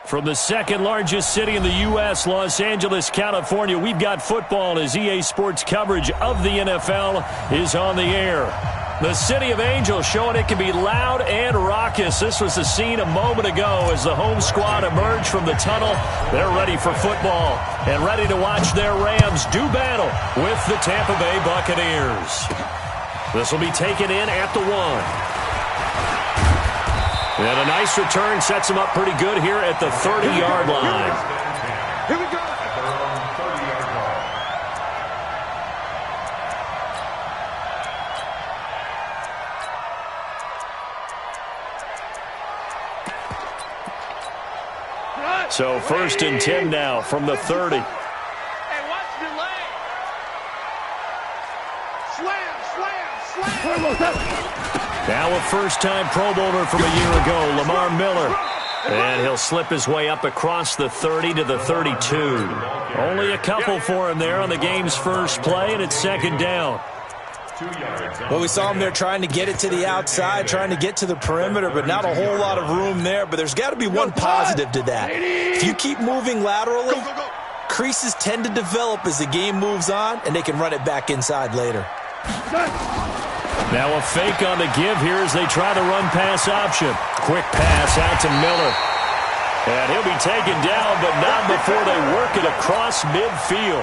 From the second largest city in the U.S., Los Angeles, California, we've got football as EA Sports coverage of the NFL is on the air. The City of Angels showing it can be loud and raucous. This was the scene a moment ago as the home squad emerged from the tunnel. They're ready for football and ready to watch their Rams do battle with the Tampa Bay Buccaneers. This will be taken in at the 1. And a nice return sets him up pretty good here at the 30-yard line. Here we go. So 1st and 10 now from the 30. Hey, watch your leg. Slam. Now a first-time Pro Bowler from a year ago, Lamar Miller. And he'll slip his way up across the 30 to the 32. Only a couple for him there on the game's first play, and it's 2nd down. Well, we saw him there trying to get it to the outside, trying to get to the perimeter, but not a whole lot of room there. But there's got to be one positive to that. If you keep moving laterally, creases tend to develop as the game moves on, and they can run it back inside later. Now a fake on the give here as they try the run-pass option. Quick pass out to Miller. And he'll be taken down, but not before they work it across midfield.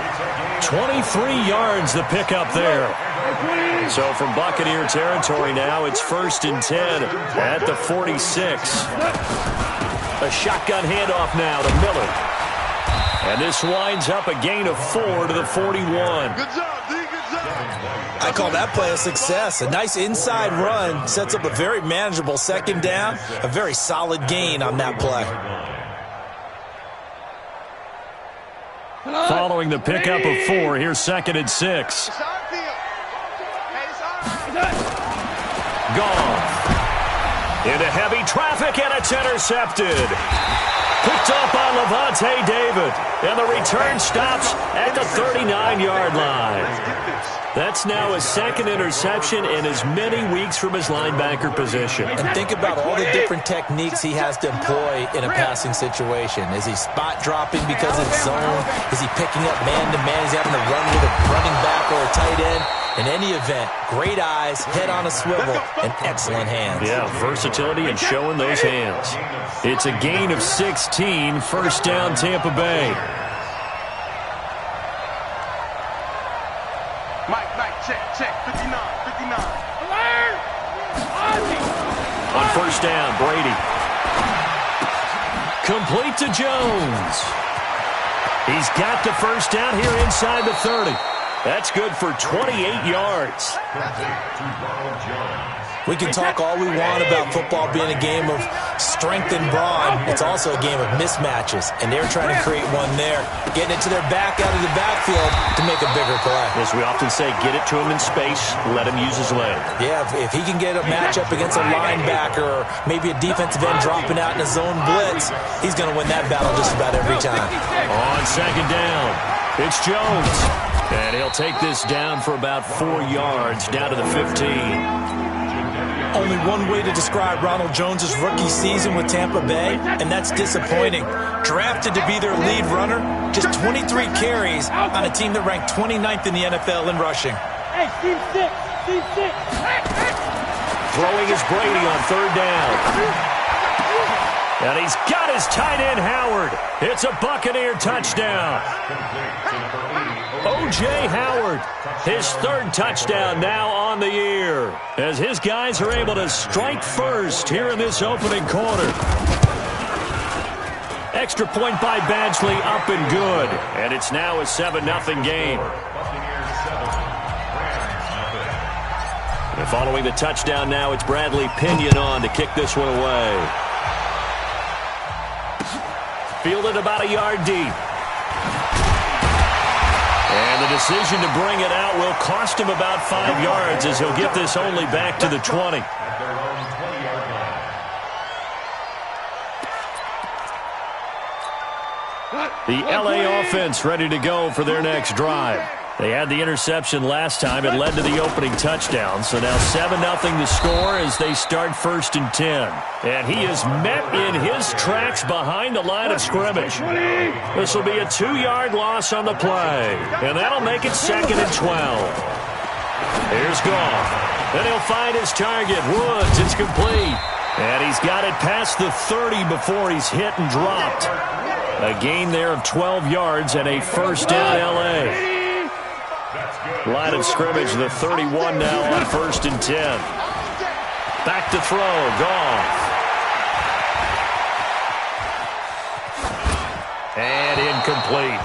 23 yards the pickup there. So from Buccaneer territory now, it's 1st and 10 at the 46. A shotgun handoff now to Miller. And this winds up a gain of 4 to the 41. Good job, D. Good job. I call that play a success. A nice inside run sets up a very manageable 2nd down. A very solid gain on that play. Following the pickup of 4, here's 2nd and 6. Goff into heavy traffic, and it's intercepted. Picked up by Lavonte David, and the return stops at the 39-yard line. That's now his 2nd interception in as many weeks from his linebacker position. And think about all the different techniques he has to employ in a passing situation. Is he spot dropping because it's zone? Is he picking up man-to-man? Is he having to run with a running back or a tight end? In any event, great eyes, head on a swivel, and excellent hands. Yeah, versatility and showing those hands. It's a gain of 16, 1st down Tampa Bay. Mike, check, 59. On 1st down, Brady. Complete to Jones. He's got the 1st down here inside the 30. That's good for 28 yards. We can talk all we want about football being a game of strength and brawn. It's also a game of mismatches, and they're trying to create one there, getting it to their back out of the backfield to make a bigger play. As we often say, get it to him in space, let him use his leg. Yeah, if he can get a matchup against a linebacker or maybe a defensive end dropping out in a zone blitz, he's going to win that battle just about every time. On 2nd down, it's Jones. And he'll take this down for about 4 yards, down to the 15. Only one way to describe Ronald Jones' rookie season with Tampa Bay, and that's disappointing. Drafted to be their lead runner, just 23 carries on a team that ranked 29th in the NFL in rushing. Hey, Steve 6. Throwing is Brady on 3rd down. And he's got his tight end, Howard. It's a Buccaneer touchdown. O.J. Howard, his 3rd touchdown now on the year, as his guys are able to strike first here in this opening quarter. Extra point by Badgley, up and good. And it's now a 7-0 game. And following the touchdown now, it's Bradley Pinion on to kick this one away. Fielded about a yard deep. And the decision to bring it out will cost him about 5 yards as he'll get this only back to the 20. The LA offense ready to go for their next drive. They had the interception last time. It led to the opening touchdown. So now 7-0 the score as they start 1st and 10. And he is met in his tracks behind the line of scrimmage. This will be a 2-yard loss on the play. And that'll make it 2nd and 12. Here's Goff. Then he'll find his target. Woods, it's complete. And he's got it past the 30 before he's hit and dropped. A gain there of 12 yards and a first down L.A. Line of scrimmage, the 31 now on 1st and 10. Back to throw, Goff. And incomplete.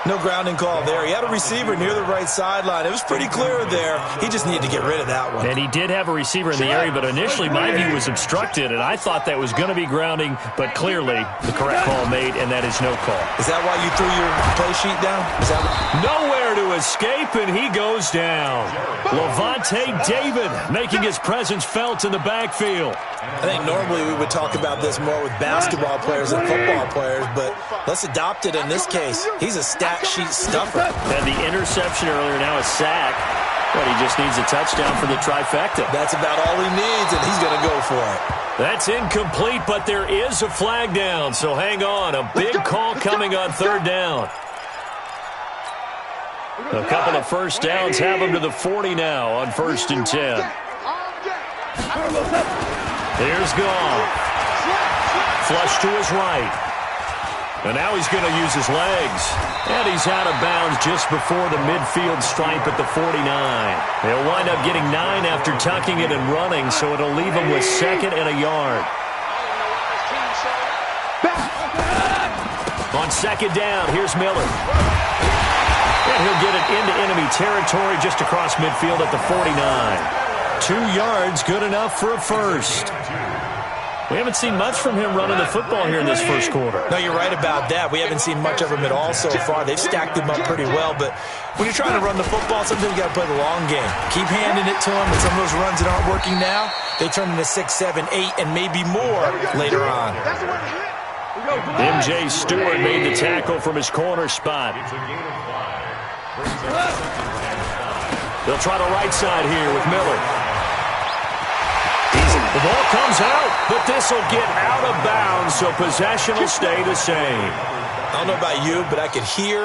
No grounding call there. He had a receiver near the right sideline. It was pretty clear there. He just needed to get rid of that one. And he did have a receiver in the area, but initially my view was obstructed, and I thought that was going to be grounding, but clearly the correct call made, and that is no call. Is that why you threw your play sheet down? Is that nowhere to escape, and he goes down. Lavonte David making his presence felt in the backfield. I think normally we would talk about this more with basketball players than football players, but let's adopt it in this case. He's a stat sheet stuffer. Had the interception earlier, now a sack. But he just needs a touchdown for the trifecta. That's about all he needs, and he's going to go for it. That's incomplete, but there is a flag down, so hang on. A big call coming on 3rd down. A couple of first downs have him to the 40 now on 1st and 10. Here's Goff. Flush to his right. And now he's going to use his legs. And he's out of bounds just before the midfield stripe at the 49. He'll wind up getting 9 after tucking it and running, so it'll leave him with 2nd and a yard. On 2nd down, here's Miller. And he'll get it into enemy territory just across midfield at the 49. 2 yards, good enough for a first. We haven't seen much from him running the football here in this first quarter. No, you're right about that. We haven't seen much of him at all so far. They've stacked him up pretty well, but when you're trying to run the football, sometimes you got to play the long game. Keep handing it to him, and some of those runs that aren't working now, they turn into 6, 7, 8, and maybe more later on. M.J. Stewart made the tackle from his corner spot. They'll try the right side here with Miller. The ball comes out, but this will get out of bounds, so possession will stay the same. I don't know about you, but I could hear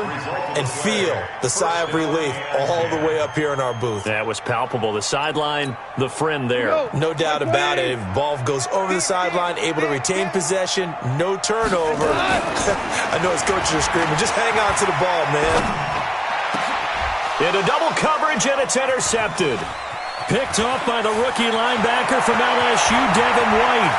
and feel the sigh of relief all the way up here in our booth. That was palpable. The sideline, the friend there. No doubt about it. If ball goes over the sideline, able to retain possession, no turnover. I know his coaches are screaming, just hang on to the ball, man. Into double coverage, and it's intercepted. Picked off by the rookie linebacker from LSU, Devin White.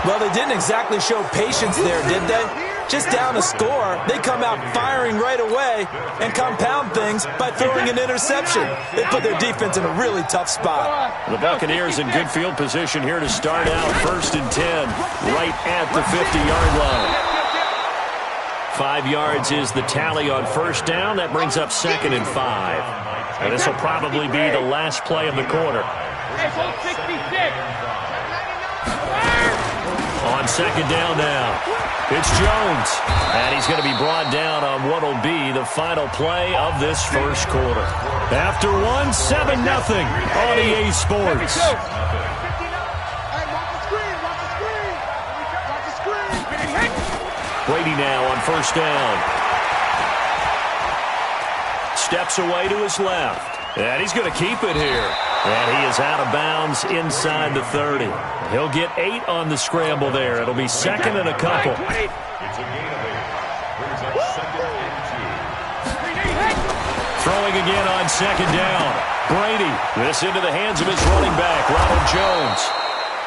Well, they didn't exactly show patience there, did they? Just down a score, they come out firing right away and compound things by throwing an interception. They put their defense in a really tough spot. The Buccaneers in good field position here to start out 1st and 10, right at the 50-yard line. 5 yards is the tally on 1st down. That brings up 2nd and 5. And this will probably be the last play of the quarter. On 2nd down now, it's Jones. And he's going to be brought down on what will be the final play of this first quarter. After one, 7-0 on EA Sports. Brady now on 1st down. Steps away to his left. And he's going to keep it here. And he is out of bounds inside the 30. He'll get 8 on the scramble there. It'll be 2nd and a couple. Throwing again on 2nd down. Brady. This into the hands of his running back, Ronald Jones.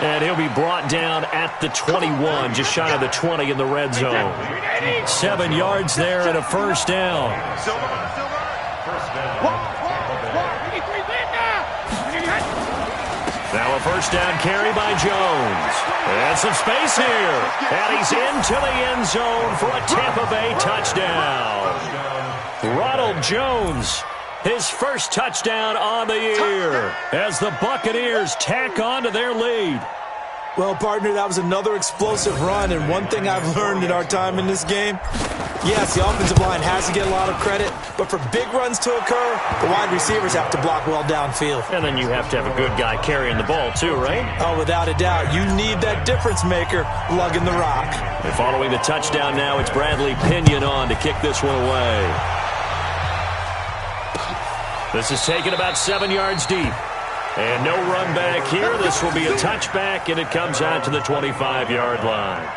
And he'll be brought down at the 21, just shy of the 20 in the red zone. 7 yards there and a 1st down. Now a 1st down carry by Jones. And some space here. And he's into the end zone for a Tampa Bay touchdown. Ronald Jones, his first touchdown on the year as the Buccaneers tack on to their lead. Well, partner, that was another explosive run, and one thing I've learned in our time in this game, yes, the offensive line has to get a lot of credit, but for big runs to occur, the wide receivers have to block well downfield. And then you have to have a good guy carrying the ball too, right? Oh, without a doubt. You need that difference maker lugging the rock. And following the touchdown now, it's Bradley Pinion on to kick this one away. This is taken about 7 yards deep. And no run back here. This will be a touchback, and it comes out to the 25-yard line.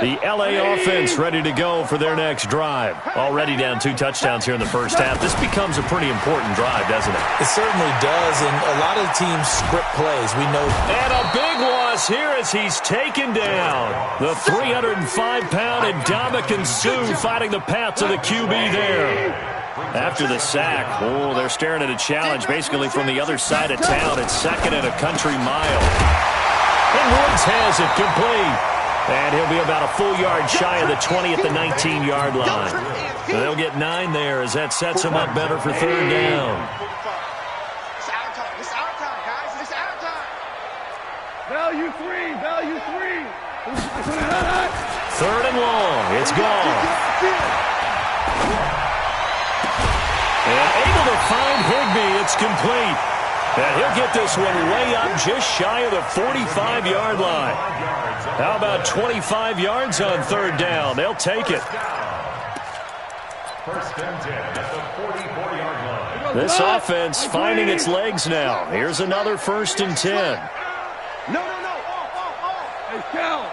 The L.A. offense ready to go for their next drive. Already down 2 touchdowns here in the first half. This becomes a pretty important drive, doesn't it? It certainly does, and a lot of teams script plays. We know. And a big loss here as he's taken down. The 305-pound Ndamukong Suh fighting the path to the QB there. After the sack, they're staring at a challenge basically from the other side of town. It's 2nd and a country mile. And Woods has it complete. And he'll be about a full yard shy of the 20 at the 19-yard line. So they'll get 9 there as that sets them up better for 3rd down. It's our time. It's our time, guys. It's our time. Value 3. Value 3. 3rd and long. It's gone. And able to find Higbee. It's complete. And he'll get this one way up just shy of the 45-yard line. How about 25 yards on 3rd down? They'll take it. This offense finding its legs now. Here's another 1st and 10. No. Hey, Shell.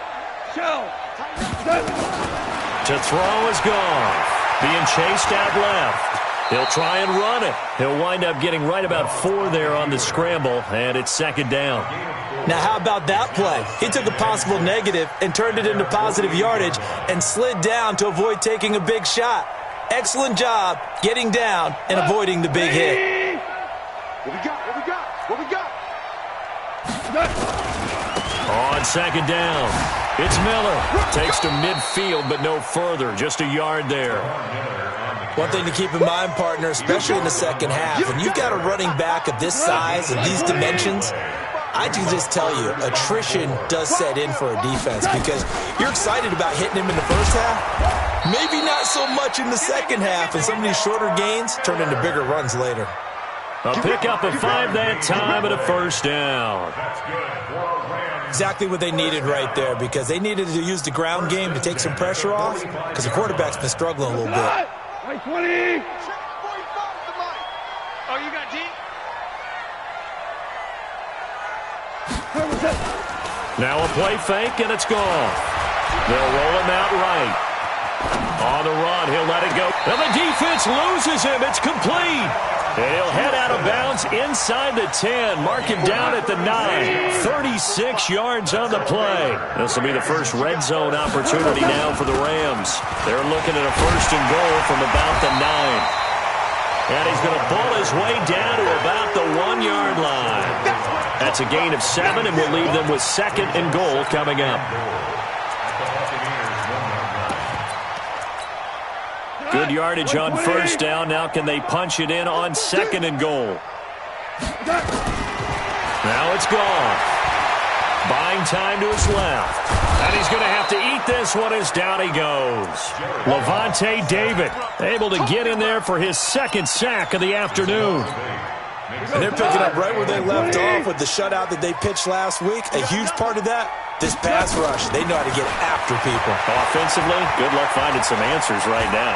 To throw is gone. Being chased out left. He'll try and run it. He'll wind up getting right about 4 there on the scramble, and it's 2nd down. Now, how about that play? He took a possible negative and turned it into positive yardage and slid down to avoid taking a big shot. Excellent job getting down and avoiding the big hit. What we got? On 2nd down, it's Miller. Takes to midfield, but no further. Just a yard there. One thing to keep in mind, partner, especially in the second half, when you've got a running back of this size and these dimensions, I can just tell you, attrition does set in for a defense because you're excited about hitting him in the first half, maybe not so much in the second half, and some of these shorter gains turn into bigger runs later. A pickup of 5 that time and a 1st down. Exactly what they needed right there because they needed to use the ground game to take some pressure off because the quarterback's been struggling a little bit. 20. Oh, you got D? Now a play fake, and it's gone. They'll roll him out right. On the run, he'll let it go. And the defense loses him. It's complete. And he'll head out of bounds inside the 10. Mark him down at the 9. 36 yards on the play. This will be the first red zone opportunity now for the Rams. They're looking at a 1st and goal from about the 9. And he's going to pull his way down to about the 1-yard line. That's a gain of 7, and we'll leave them with 2nd and goal coming up. Good yardage on 1st down. Now can they punch it in on 2nd and goal? Now it's gone. Buying time to his left. And he's going to have to eat this one as down he goes. Lavonte David able to get in there for his 2nd sack of the afternoon. And they're picking up right where they left off with the shutout that they pitched last week. A huge part of that, this pass rush. They know how to get after people. Offensively, good luck finding some answers right now.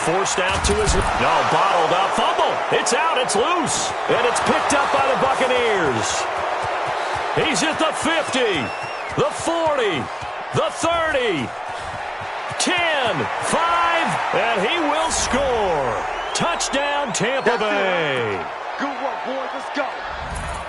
Forced out to his... No, bottled up. Fumble. It's out. It's loose. And it's picked up by the Buccaneers. He's at the 50, the 40, the 30, 10, 5, and he will score. Touchdown, Tampa Bay. Good work, boys. Let's go.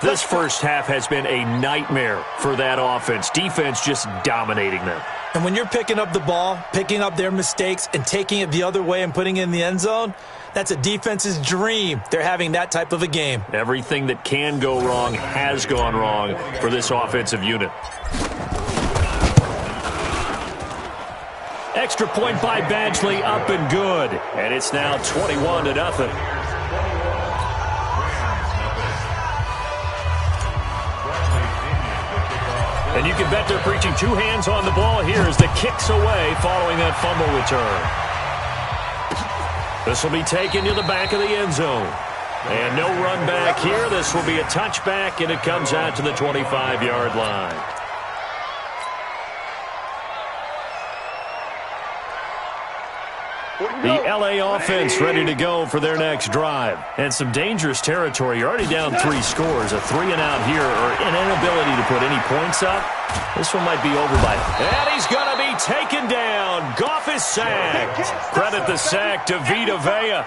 This first half has been a nightmare for that offense. Defense just dominating them. And when you're picking up the ball, picking up their mistakes, and taking it the other way and putting it in the end zone, that's a defense's dream. They're having that type of a game. Everything that can go wrong has gone wrong for this offensive unit. Extra point by Badgley, up and good. And it's now 21-0. And you can bet they're preaching two hands on the ball here as the kick's away following that fumble return. This will be taken to the back of the end zone. And no run back here. This will be a touchback, and it comes out to the 25-yard line. The LA offense ready to go for their next drive. And some dangerous territory. You're already down 3 scores. A 3-and-out here or an inability to put any points up. This one might be over by. And he's going to be taken down. Goff is sacked. Credit the sack to Vita Vea.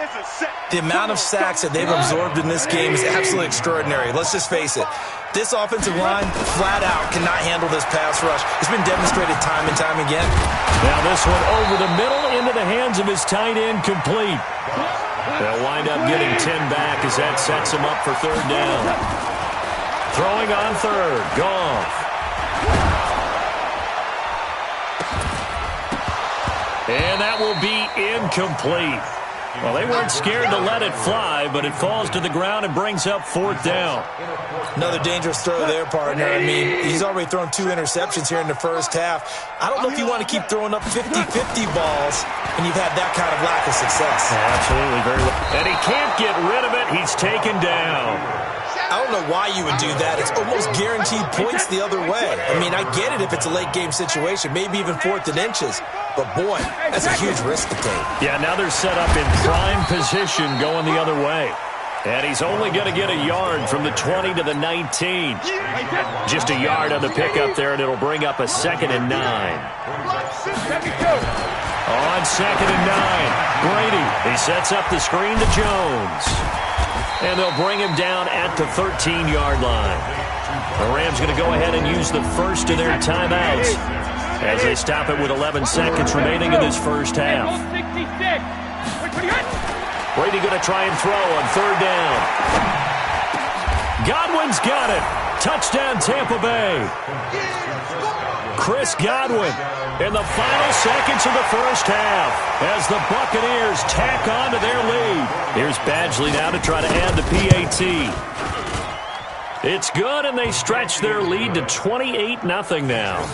The amount of sacks that they've absorbed in this game is absolutely extraordinary. Let's just face it. This offensive line, flat out, cannot handle this pass rush. It's been demonstrated time and time again. Now this one over the middle into the hands of his tight end, complete. They'll wind up getting 10 back as that sets him up for third down. Throwing on third, Goff. And that will be incomplete. Well, they weren't scared to let it fly, but it falls to the ground and brings up fourth down. Another dangerous throw there, partner. I mean, he's already thrown 2 interceptions here in the first half. I don't know if you want to keep throwing up 50-50 balls when you've had that kind of lack of success. Absolutely, very well. And he can't get rid of it. He's taken down. I don't know why you would do that. It's almost guaranteed points the other way. I mean, I get it if it's a late-game situation, maybe even 4th and inches. But, boy, that's a huge risk to take. Yeah, now they're set up in prime position going the other way. And he's only going to get a yard from the 20 to the 19. Just a yard on the pickup there, and it'll bring up a 2nd and 9. On 2nd and 9, Brady. He sets up the screen to Jones. And they'll bring him down at the 13-yard line. The Rams going to go ahead and use the first of their timeouts as they stop it with 11 seconds remaining in this first half. Brady going to try and throw on third down. Godwin's got it. Touchdown, Tampa Bay. Chris Godwin in the final seconds of the first half as the Buccaneers tack on to their lead. Here's Badgley now to try to add the PAT. It's good, and they stretch their lead to 28-0 now.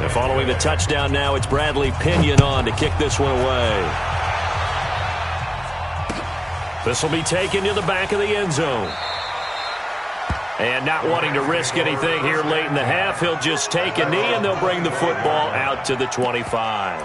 And following the touchdown now, it's Bradley Pinion on to kick this one away. This will be taken to the back of the end zone. And not wanting to risk anything here late in the half, he'll just take a knee, and they'll bring the football out to the 25.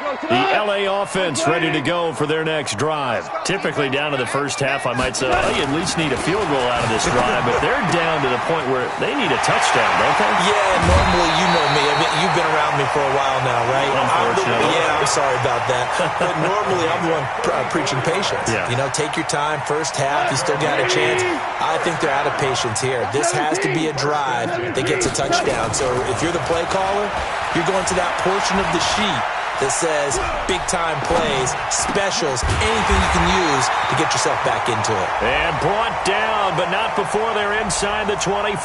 The LA offense ready to go for their next drive. Typically down to the first half, I might say, oh, you at least need a field goal out of this drive, but they're down to the point where they need a touchdown, don't they? Yeah, normally, you know me. I mean, you've been around me for a while now, right? Unfortunately. I'm sorry about that. But normally, I'm the one preaching patience. Yeah. You know, take your time. First half, you still got a chance. I think they're out of patience here. This has to be a drive that gets a touchdown. So if you're the play caller, you're going to that portion of the sheet that says big-time plays, specials, anything you can use to get yourself back into it. And brought down, but not before they're inside the 25.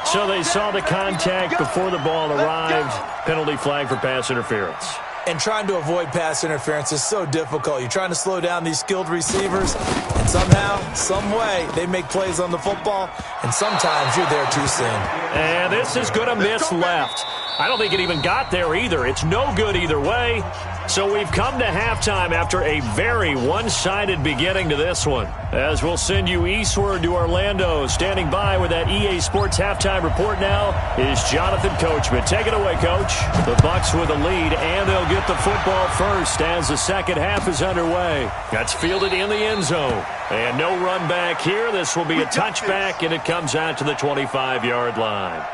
So they saw the contact before the ball arrived. Penalty flag for pass interference. And trying to avoid pass interference is so difficult. You're trying to slow down these skilled receivers, and somehow, some way, they make plays on the football, and sometimes you're there too soon. And this is going to miss left. I don't think it even got there either. It's no good either way. So we've come to halftime after a very one-sided beginning to this one. As we'll send you eastward to Orlando. Standing by with that EA Sports halftime report now is Jonathan Coachman. Take it away, Coach. The Bucs with a lead, and they'll get the football first as the second half is underway. That's fielded in the end zone. And no run back here. This will be a touchback, and it comes out to the 25-yard line.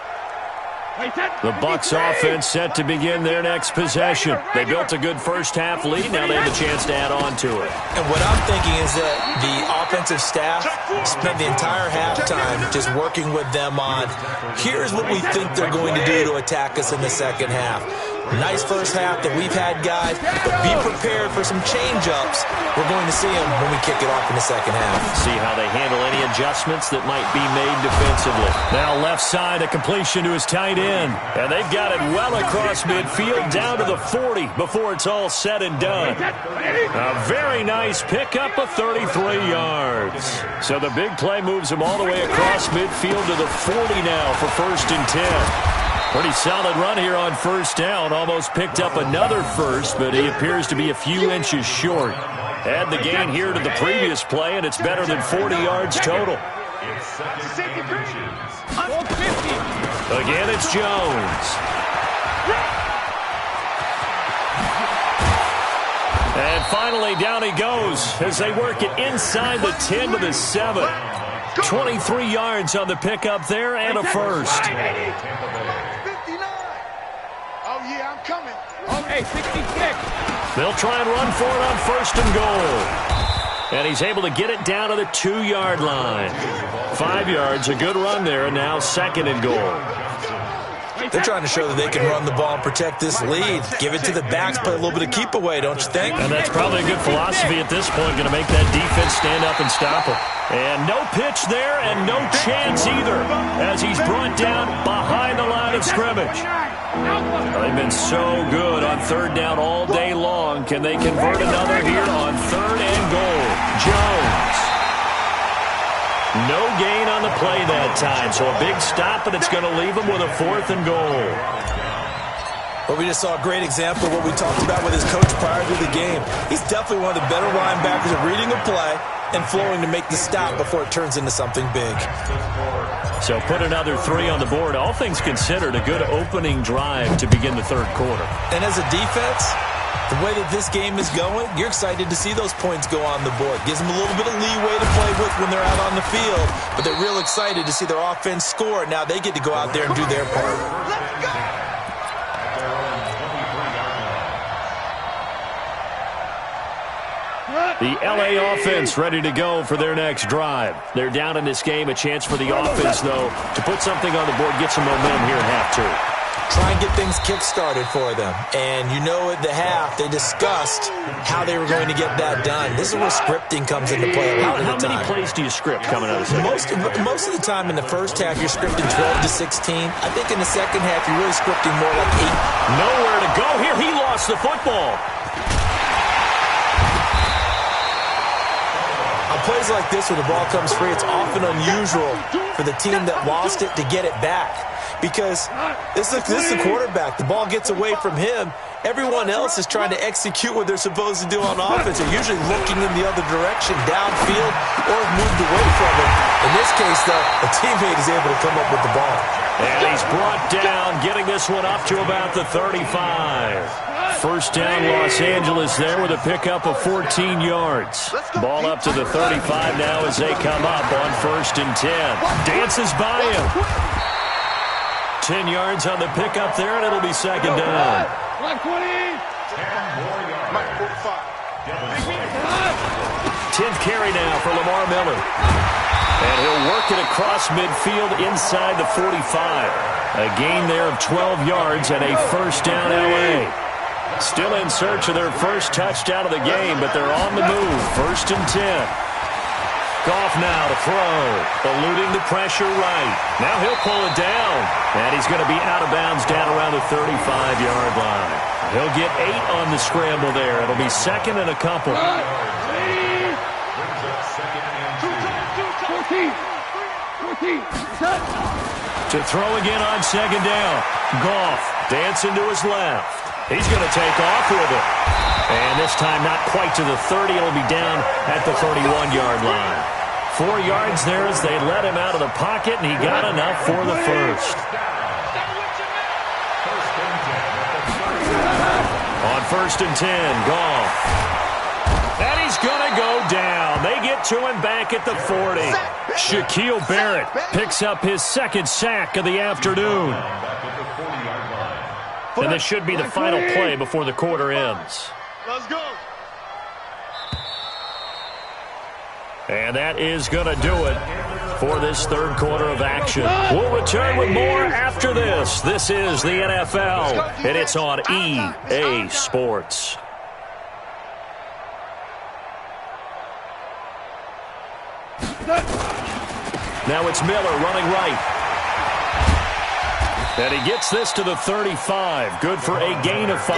The Bucs offense set to begin their next possession. They built a good first-half lead. Now they have a chance to add on to it. And what I'm thinking is that the offensive staff spent the entire halftime just working with them on, here's what we think they're going to do to attack us in the second half. Nice first half that we've had, guys, but be prepared for some change-ups. We're going to see them when we kick it off in the second half. See how they handle any adjustments that might be made defensively. Now left side, a completion to his tight end. And they've got it well across midfield down to the 40 before it's all said and done. A very nice pickup of 33 yards. So the big play moves him all the way across midfield to the 40 now for 1st and 10. Pretty solid run here on first down. Almost picked up another first, but he appears to be a few inches short. Add the gain here to the previous play, and it's better than 40 yards total. Again, it's Jones. And finally, down he goes as they work it inside the 10 to the 7. 23 yards on the pickup there and a first. Oh, yeah, I'm coming. Okay, 66. They'll try and run for it on 1st and goal. And he's able to get it down to the 2-yard line. 5 yards, a good run there, and now 2nd and goal. They're trying to show that they can run the ball and protect this lead. Give it to the backs, play a little bit of keep away, don't you think? And that's probably a good philosophy at this point, going to make that defense stand up and stop him. And no pitch there and no chance either as he's brought down behind the line of scrimmage. They've been so good on 3rd down all day long. Can they convert another here on 3rd and goal? Jones. No gain on the play that time, so a big stop, and it's going to leave him with a 4th and goal. Well, we just saw a great example of what we talked about with his coach prior to the game. He's definitely one of the better linebackers at reading a play and flowing to make the stop before it turns into something big. So put another 3 on the board. All things considered, a good opening drive to begin the 3rd quarter. And as a defense, the way that this game is going, you're excited to see those points go on the board. Gives them a little bit of leeway to play with when they're out on the field, but they're real excited to see their offense score. Now they get to go out there and do their part. Let's go. The L.A. offense ready to go for their next drive. They're down in this game. A chance for the offense, though, to put something on the board, get some momentum here in half 2. Try and get things kick-started for them. And you know at the half, they discussed how they were going to get that done. This is where scripting comes into play a lot of the time. How many plays do you script coming out of the second? Most of the time in the first half, you're scripting 12 to 16. I think in the second half, you're really scripting more like 8. Nowhere to go here. He lost the football. On plays like this where the ball comes free, it's often unusual for the team that lost it to get it back. Because this is the quarterback. The ball gets away from him. Everyone else is trying to execute what they're supposed to do on offense. They're usually looking in the other direction, downfield, or moved away from it. In this case, though, a teammate is able to come up with the ball. And he's brought down, getting this one up to about the 35. 1st down, Los Angeles there with a pickup of 14 yards. Ball up to the 35 now as they come up on 1st and 10. Dances by him. 10 yards on the pickup there, and it'll be 2nd down. 10th carry now for Lamar Miller. And he'll work it across midfield inside the 45. A gain there of 12 yards and a 1st down L.A. Still in search of their first touchdown of the game, but they're on the move. 1st and 10. Goff now to throw, eluding the pressure right. Now he'll pull it down, and he's going to be out of bounds down around the 35-yard line. He'll get 8 on the scramble there. It'll be 2nd and a couple. 14. To throw again on 2nd down. Goff dancing to his left. He's going to take off with it. And this time not quite to the 30. It'll be down at the 31-yard line. 4 yards there as they let him out of the pocket, and he got enough for the first. On 1st and 10, Goff. And he's going to go down. They get to him back at the 40. Shaquille Barrett picks up his 2nd sack of the afternoon. And this should be the final play before the quarter ends. Let's go. And that is going to do it. for this third quarter of action. We'll return with more after this. This is the NFL, and it's on EA Sports. Now it's Miller running right. And he gets this to the 35. Good for a gain of 5.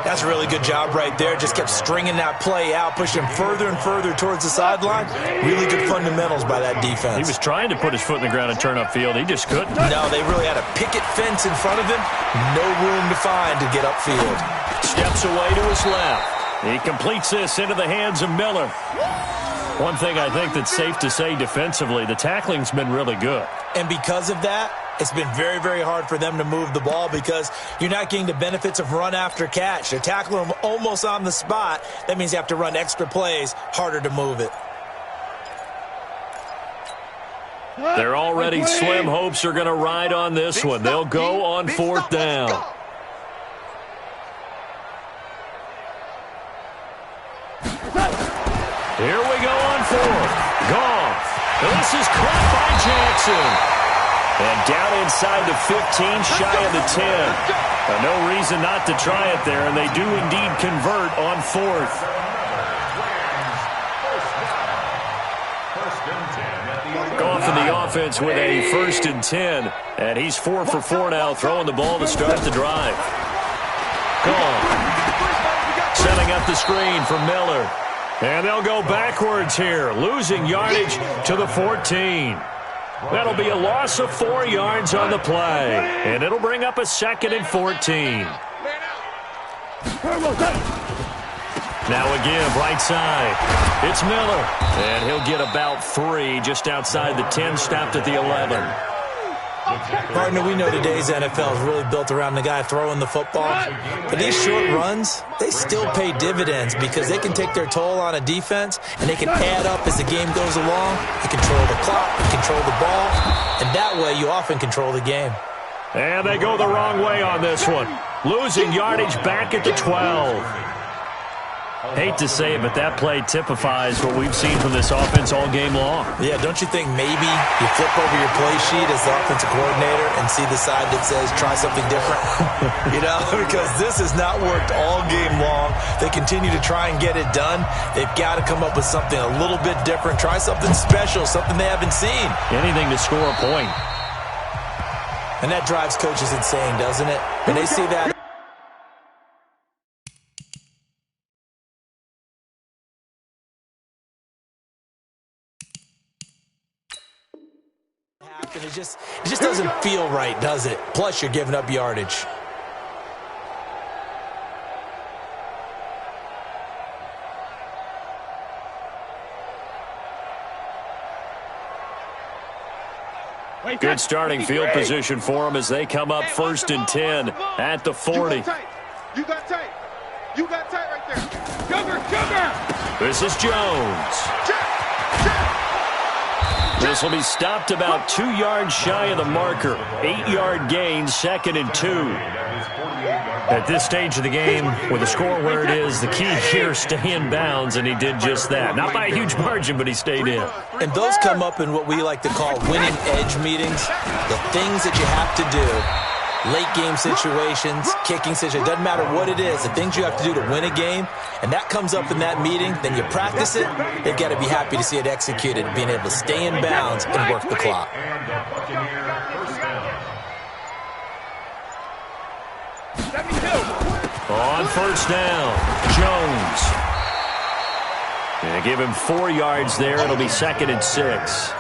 That's a really good job right there. Just kept stringing that play out, pushing further and further towards the sideline. Really good fundamentals by that defense. He was trying to put his foot in the ground and turn upfield. He just couldn't. No, they really had a picket fence in front of him. No room to find to get upfield. Steps away to his left. He completes this into the hands of Miller. One thing I think that's safe to say defensively, the tackling's been really good. And because of that, it's been very, very hard for them to move the ball because you're not getting the benefits of run after catch. They're tackling them almost on the spot. That means you have to run extra plays, harder to move it. Their already slim hopes are going to ride on this one. They'll go on fourth down. Here we go on fourth. Goff. This is caught by Jackson. And down inside the 15, shy of the 10. No reason not to try it there, and they do indeed convert on fourth. Goff in the offense with a 1st and 10. And he's 4 for 4 now, throwing the ball to start the drive. Goff setting up the screen for Miller. And they'll go backwards here, losing yardage to the 14. That'll be a loss of 4 yards on the play. And it'll bring up a 2nd and 14. Now again, right side. It's Miller. And he'll get about 3 just outside the 10, stopped at the 11. Partner, we know today's NFL is really built around the guy throwing the football. But these short runs, they still pay dividends because they can take their toll on a defense and they can add up as the game goes along. You control the clock, you control the ball, and that way you often control the game. And they go the wrong way on this one. Losing yardage back at the 12. Hate to say it, but that play typifies what we've seen from this offense all game long. Yeah, don't you think maybe you flip over your play sheet as the offensive coordinator and see the side that says try something different? You know, because this has not worked all game long. They continue to try and get it done. They've got to come up with something a little bit different. Try something special, something they haven't seen. Anything to score a point. And that drives coaches insane, doesn't it? When they see that. It just doesn't feel right, does it? Plus, you're giving up yardage. Good starting field position for them as they come up 1st and 10 at the 40. You got tight. You got tight right there. Sugar. This is Jones. This will be stopped about 2 yards shy of the marker. 8-yard gain, 2nd and 2. At this stage of the game, with the score where it is, the key here, stay in bounds, and he did just that. Not by a huge margin, but he stayed in. And those come up in what we like to call winning edge meetings. The things that you have to do. Late game situations, kicking situations, doesn't matter what it is, the things you have to do to win a game, and that comes up in that meeting, then you practice it, they've got to be happy to see it executed, being able to stay in bounds and work the clock. On 1st down, Jones. They give him 4 yards there. It'll be 2nd and 6.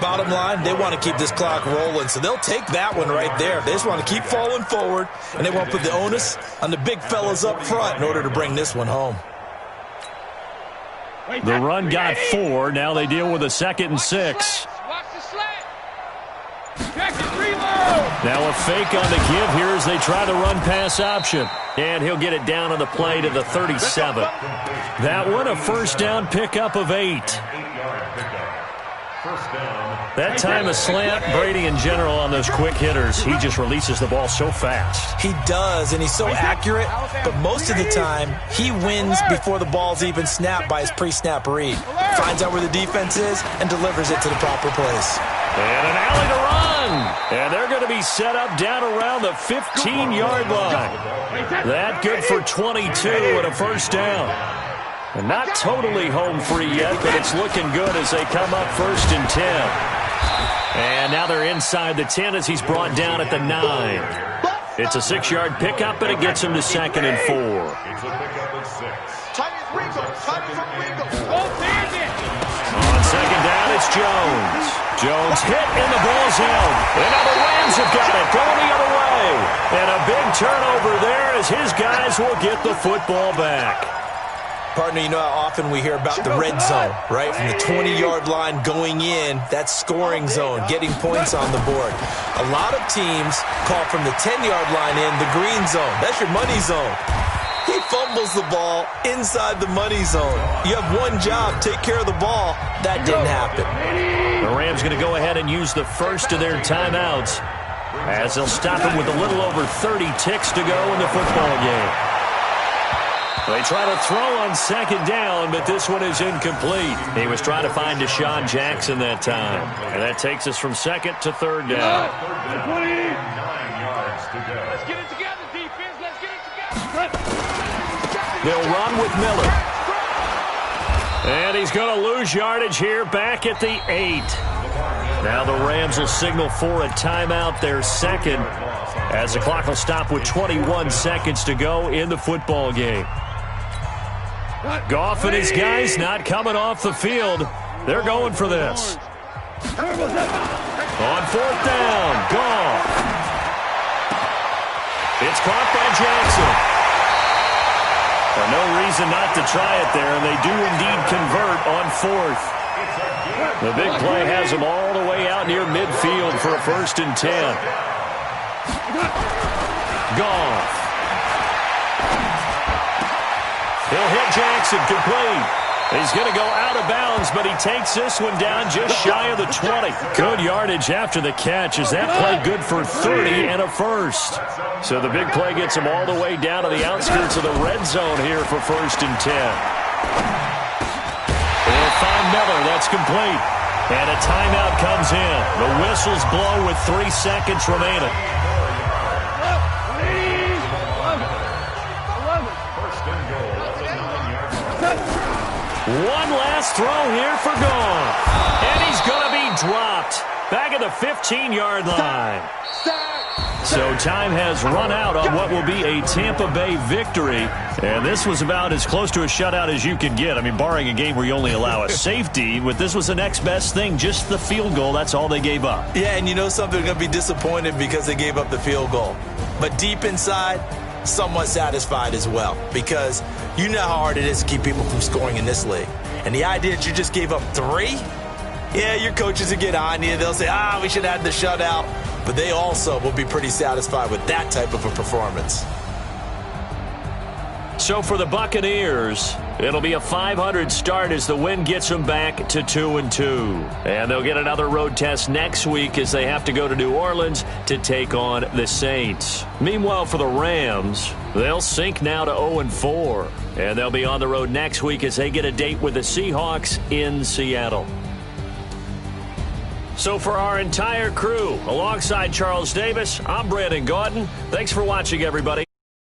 Bottom line, they want to keep this clock rolling, so they'll take that one right there. They just want to keep falling forward, and they want to put the onus on the big fellas up front in order to bring this one home. The run got 4. Now they deal with a 2nd and 6. Now a fake on the give here as they try the run-pass option. And he'll get it down on the play to the 37. That one a 1st down pickup of 8. That time a slant, Brady in general on those quick hitters, he just releases the ball so fast. He does, and he's so accurate, but most of the time, he wins before the ball's even snapped by his pre-snap read. Finds out where the defense is and delivers it to the proper place. And an alley to run. And they're going to be set up down around the 15-yard line. That good for 22 and a first down. And not totally home free yet, but it's looking good as they come up 1st and 10. And now they're inside the 10 as he's brought down at the 9. It's a 6-yard pickup, and it gets him to 2nd and 4. On 2nd down, it's Jones. Jones hit, and the ball's out. And now the Rams have got it, going the other way. And a big turnover there as his guys will get the football back. Partner, you know how often we hear about the red zone, right? From the 20-yard line going in, that's scoring zone, getting points on the board. A lot of teams call from the 10-yard line in the green zone. That's your money zone. He fumbles the ball inside the money zone. You have one job, take care of the ball. That didn't happen. The Rams going to go ahead and use the first of their timeouts as they'll stop him with a little over 30 ticks to go in the football game. They try to throw on 2nd down, but this one is incomplete. He was trying to find Deshaun Jackson that time. And that takes us from 2nd to 3rd down. Let's get it together, defense. Let's get it together. They'll run with Miller. And he's going to lose yardage here back at the 8. Now the Rams will signal for a timeout, their 2nd, as the clock will stop with 21 seconds to go in the football game. Goff and his guys not coming off the field. They're going for this. On 4th down, Goff. It's caught by Jackson. No reason not to try it there, and they do indeed convert on 4th. The big play has them all the way out near midfield for a 1st and 10. Goff. He'll hit Jackson, complete. He's going to go out of bounds, but he takes this one down just shy of the 20. Good yardage after the catch. Is that play good for 30 and a first? So the big play gets him all the way down to the outskirts of the red zone here for 1st and 10. They'll find Miller. That's complete. And a timeout comes in. The whistles blow with 3 seconds remaining. One last throw here for Goff. And he's going to be dropped back at the 15-yard line. So time has run out on what will be a Tampa Bay victory. And this was about as close to a shutout as you could get. I mean, barring a game where you only allow a safety, but this was the next best thing, just the field goal. That's all they gave up. Yeah, and you know something, they're going to be disappointed because they gave up the field goal. But deep inside, somewhat satisfied as well, because you know how hard it is to keep people from scoring in this league. And the idea that you just gave up 3, yeah, your coaches will get on you. They'll say, we should have had the shutout. But they also will be pretty satisfied with that type of a performance. So for the Buccaneers, it'll be a .500 start as the win gets them back to 2-2. And they'll get another road test next week as they have to go to New Orleans to take on the Saints. Meanwhile, for the Rams, they'll sink now to 0-4. And they'll be on the road next week as they get a date with the Seahawks in Seattle. So for our entire crew, alongside Charles Davis, I'm Brandon Gaudin. Thanks for watching, everybody.